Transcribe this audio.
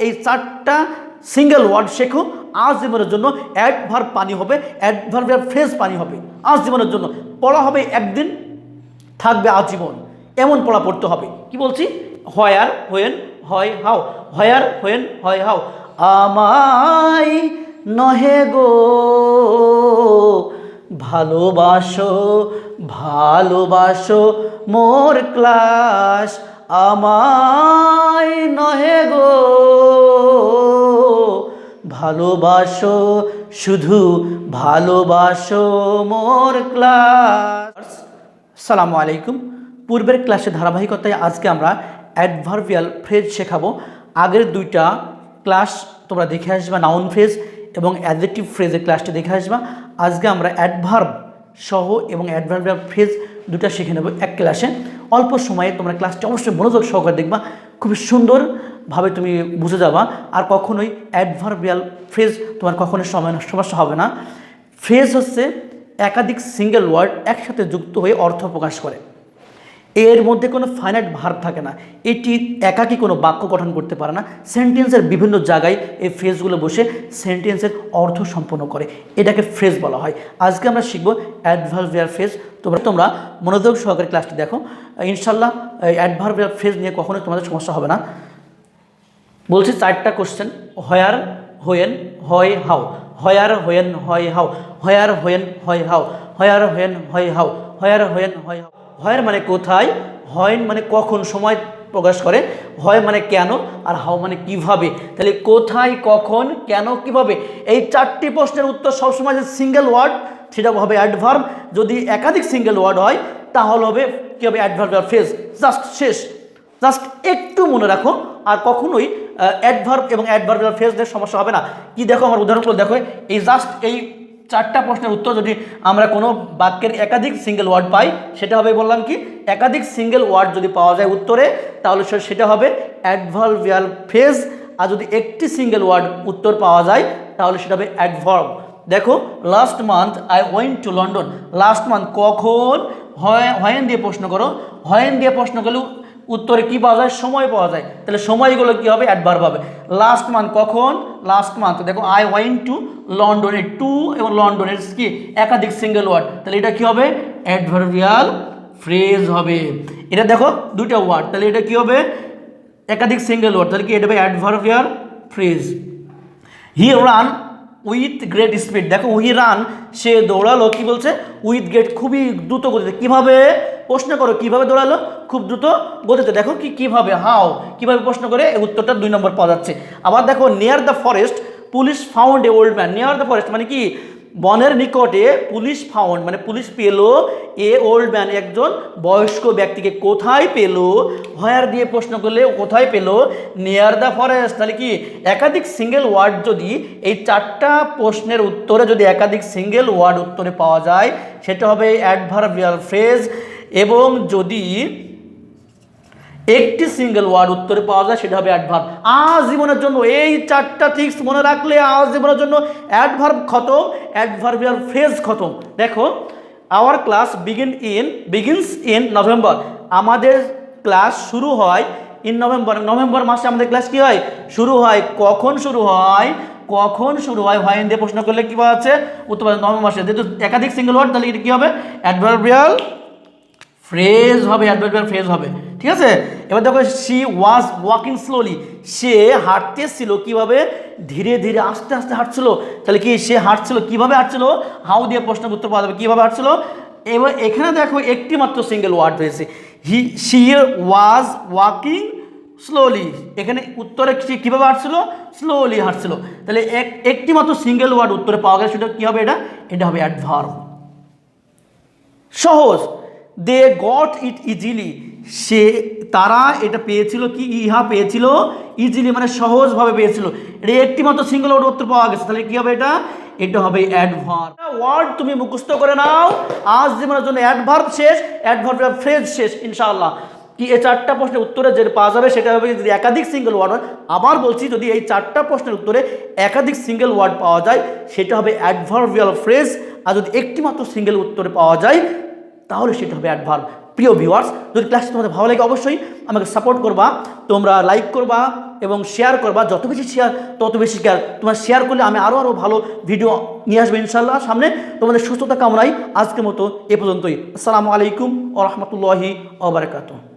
এই চারটা single word শেখো, আজীবনের জন্য অ্যাডভার্ব পানি হবে, অ্যাডভার্বিয়াল ফ্রেজ পানি হবে আজীবনের জন্য। পড়া হবে একদিন, থাকবে আজীবন, এমন পড়া পড়তে হবে। কি বলছি? হোয়ার, হোয়েন, হয়, হাউ। হোয়ার, হোয়েন, হয়, হাউ। আমায় নহে গো ভালোবাসো, ভালোবাসো মোর ক্লাস, আমায় নহে গো ভালোবাসো, শুধু ভালোবাসো মোর ক্লাস। আসসালামু আলাইকুম। পূর্বের ক্লাসে ধারাবাহিকতায় আজকে আমরা অ্যাডভার্বিয়াল ফ্রেজ শেখাবো। আগের দুইটা ক্লাস তোমরা দেখে আসবা, নাউন ফ্রেজ এবং অ্যাডজেক্টিভ ফ্রেজের ক্লাসটি দেখে আসবা। আজকে আমরা অ্যাডভার্ব সহ এবং অ্যাডভার্বিয়াল ফ্রেজ দুটা শিখে নেব এক ক্লাসে। অল্প সময়ে তোমরা ক্লাসটি অবশ্যই মনোযোগ সহকারে দেখবা, খুবই সুন্দরভাবে তুমি বুঝে যাবা। আর কখনোই অ্যাডভার্বিয়াল ফ্রেজ তোমার কখনোই সমস্যা হবে না। ফ্রেজ হচ্ছে একাধিক সিঙ্গেল ওয়ার্ড একসাথে যুক্ত হয়ে অর্থ প্রকাশ করে। এর মধ্যে কোনো ফাইনাইট ভার্ব থাকে না, এটি একাকী কোনো বাক্য গঠন করতে পারে না। সেন্টেন্সের বিভিন্ন জায়গায় এই ফ্রেজগুলো বসে সেন্টেন্সের অর্থ সম্পন্ন করে, এটাকে ফ্রেজ বলা হয়। আজকে আমরা শিখবো অ্যাডভার্বিয়াল ফ্রেজ। তোমরা মনোযোগ সহকারে ক্লাসটি দেখো, ইনশাল্লাহ অ্যাডভার্বিয়াল ফ্রেজ নিয়ে কখনোই তোমাদের সমস্যা হবে না। বলছি চারটা কোশ্চেন: হোয়ার, হোয়েন, হয়, হাউ। হোয়ার, হোয়েন, হয়, হাউ। হোয়ার, হোয়েন, হয়, হাউ। হোয়ার, হোয়েন, হয়, হাউ। হোয়ার, হোয়েন, হয়, হাউ। হোয়ার মানে কোথায়, হোয়েন মানে কখন, সময় প্রকাশ করে, হয় মানে কেন, আর হাউ মানে কিভাবে। তাহলে কোথায়, কখন, কেন, কিভাবে, এই চারটি প্রশ্নের উত্তর সবসময় যে সিঙ্গেল ওয়ার্ড সেটা হবে অ্যাডভার্ব। যদি একাধিক সিঙ্গেল ওয়ার্ড হয় তাহলে হবে কী হবে? Adverbial phrase. জাস্ট শেষ, জাস্ট একটু মনে রাখো, আর কখনোই অ্যাডভার্ব এবং অ্যাডভার্বিয়াল ফ্রেজদের সমস্যা হবে না। কি দেখো, আমার উদাহরণগুলো দেখো, এই জাস্ট এই চারটা প্রশ্নের উত্তর যদি আমরা কোনো বাক্যের একাধিক সিঙ্গেল ওয়ার্ড পাই সেটা হবে, বললাম কি, একাধিক সিঙ্গেল ওয়ার্ড যদি পাওয়া যায় উত্তরে তাহলে সেটা হবে অ্যাডভার্বিয়াল ফ্রেজ। আর যদি একটি সিঙ্গেল ওয়ার্ড উত্তর পাওয়া যায় তাহলে সেটা হবে অ্যাডভার্ব। দেখো, last month I went to London. Last month কখন, হোয়েন দিয়ে প্রশ্ন করো, হোয়েন দিয়ে প্রশ্ন করলে উত্তরে কি পাওয়া যায়? সময় পাওয়া যায়। তাহলে সময়গুলো কি হবে? অ্যাডভার্ব হবে। লাস্ট মান্থ কখন, লাস্ট মান্থ। দেখো, আই ওয়েন্ট টু লন্ডনে, টু এবং লন্ডনের কি একাধিক সিঙ্গেল ওয়ার্ড, তাহলে এটা কি হবে? অ্যাডভার্বিয়াল ফ্রেজ হবে। এটা দেখো দুইটা ওয়ার্ড, তাহলে এটা কি হবে? একাধিক সিঙ্গেল ওয়ার্ড, তাহলে কি এটা হবে? Adverbial phrase. He ran with great speed. দেখো, উই রান, সে দৌড়ালো, কি বলছে? উইথ গ্রেট, খুবই দ্রুত গতিতে। কিভাবে? প্রশ্ন করো কিভাবে দৌড়ালো? খুব দ্রুত গতিতে। দেখো কিভাবে, হাউ, কিভাবে প্রশ্ন করে উত্তরটা 2 নম্বর পাওয়া যাচ্ছে। আবার দেখো, near the forest police found a old man. Near the forest মানে কি? বনের নিকটে পুলিশ ফাউন্ড মানে পুলিশ পেল এ ওল্ড ম্যান, একজন বয়স্ক ব্যক্তিকে। কোথায় পেল? হোয়ার দিয়ে প্রশ্ন করলে কোথায় পেল? Near the forest. তাহলে কি একাধিক সিঙ্গেল ওয়ার্ড যদি এই চারটা প্রশ্নের উত্তরে যদি একাধিক সিঙ্গেল ওয়ার্ড উত্তরে পাওয়া যায় সেটা হবে অ্যাডভার্বিয়াল ফ্রেজ। এবং যদি একটি সিঙ্গেল ওয়ার্ড উত্তরে পাওয়া যায় সেটা হবে অ্যাডভার্ব। আজীবনের জন্য এই চারটা ট্রিক্স মনে রাখলে আজীবনের জন্য অ্যাডভার্ব খতম, অ্যাডভার্বিয়াল ফ্রেজ খতম। দেখো, our class begins in November. আমাদের ক্লাস শুরু হয় ইন নভেম্বর। নভেম্বর মাসে আমাদের ক্লাস কি হয়? শুরু হয়। কখন শুরু হয়? কখন শুরু হয়? হোয়েন দিয়ে প্রশ্ন করলে কি পাওয়া যাচ্ছে? উত্তর নভেম্বর মাসে। যেহেতু একাধিক সিঙ্গেল ওয়ার্ড তাহলে এটা কি হবে? অ্যাডভার্বিয়াল ফ্রেজ হবে, অ্যাডভার্বিয়াল ফ্রেজ হবে। ঠিক আছে, এবার দেখো, শি ওয়াজ ওয়াকিং স্লোলি। সে হাঁটতেছিল কিভাবে? ধীরে ধীরে, আস্তে আস্তে হাঁটছিল। তাহলে কি সে হাঁটছিল, কিভাবে হাঁটছিল? হাউ দিয়ে প্রশ্ন উত্তর পাওয়া যাবে, কিভাবে হাঁটছিল। এবার এখানে দেখো একটি মাত্র সিঙ্গেল ওয়ার্ড রয়েছে, শি ওয়াজ ওয়াকিং স্লোলি। এখানে উত্তরে কিভাবে হাঁটছিল? স্লোলি হাঁটছিল। তাহলে একটি মাত্র সিঙ্গেল ওয়ার্ড উত্তরে পাওয়া গেলে সেটা কি হবে? এটা হবে অ্যাডভার্ব। সহজ। They got it easily. তারা এটা পেয়েছিল কি? ইহা পেয়েছিল ইজিলি মানে সহজভাবে পেয়েছিল। এটা একটি মাত্র সিঙ্গেল ওয়ার্ড উত্তর পাওয়া গেছে, তাহলে কি হবে? এটা হবে অ্যাডভার্ব। ওয়ার্ড তুমি মুখস্থ করে নাও, আজ জীবনের জন্য অ্যাডভার্ব শেষ, অ্যাডভার্বিয়াল ফ্রেজ শেষ ইনশাআল্লাহ। কি এই চারটা প্রশ্নের উত্তরে যেটা পাওয়া যাবে সেটা হবে যদি একাধিক সিঙ্গেল ওয়ার্ড হয়। আবার বলছি, যদি এই চারটা প্রশ্নের উত্তরে একাধিক সিঙ্গেল ওয়ার্ড পাওয়া যায় সেটা হবে অ্যাডভার্বিয়াল ফ্রেজ। আর যদি একটি মাত্র সিঙ্গেল উত্তরে পাওয়া যায় তাহলে সেটা হবে অ্যাডভার্ব। প্রিয় ভিউয়ার্স, যদি ক্লাসটি তোমাদের ভালো লাগে অবশ্যই আমাকে সাপোর্ট করবা, তোমরা লাইক করবা এবং শেয়ার করবা। যত বেশি শেয়ার তত বেশি কেয়ার। তোমরা শেয়ার করলে আমি আরও ভালো ভিডিও নিয়ে আসবো ইনশাল্লাহ সামনে। তোমাদের সুস্থতা কামনাই আজকের মতো এ পর্যন্তই। আসসালামু আলাইকুম ওয়া রাহমাতুল্লাহি ওয়া বারাকাতুহু।